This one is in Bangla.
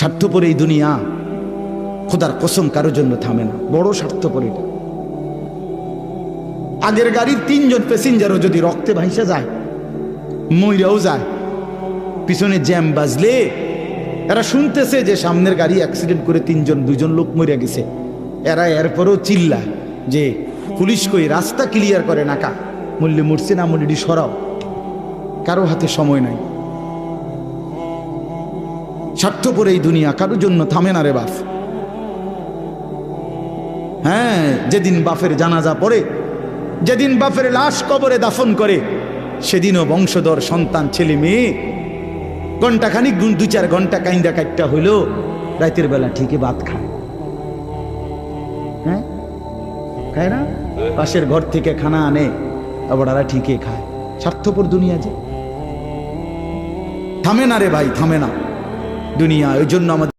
স্বার্থপর এই দুনিয়া, খোদার কসম কারো জন্য থামে না, বড় স্বার্থপর এটা। আগের গাড়ির 3 জন প্যাসেঞ্জারও যদি রক্তে ভাইসা যায়, মইরাও যায়, পিছনে জ্যাম বাজলে এরা শুনতেছে যে সামনের গাড়ি অ্যাক্সিডেন্ট করে 2 জন লোক মরে গেছে, এরা এরপরও চিল্লায় যে পুলিশ কই, রাস্তা ক্লিয়ার করে নাকা, মূল্যে মরছে না মূল্যটি সরাও। কারো হাতে সময় নাই। স্বার্থপর এই দুনিয়া, কারোর জন্য থামে না রে বাপ। হ্যাঁ, যেদিন বাপের জানাজা পড়ে, যেদিন বাপের লাশ কবরে দাফন করে, সেদিনও বংশধর সন্তান ছেলে মেয়ে ঘন্টাখানিক 2-4 ঘন্টা কাইন্দা কাটটা হইলো, রাতের বেলা ঠিকই ভাত খায়। হ্যাঁ, খায় না? পাশের ঘর থেকে খানা আনে, আবার ওরা ঠিকই খায়। স্বার্থপর দুনিয়া যে, থামে না রে ভাই, থামে না দুনিয়া। ওই জন্য আমাদের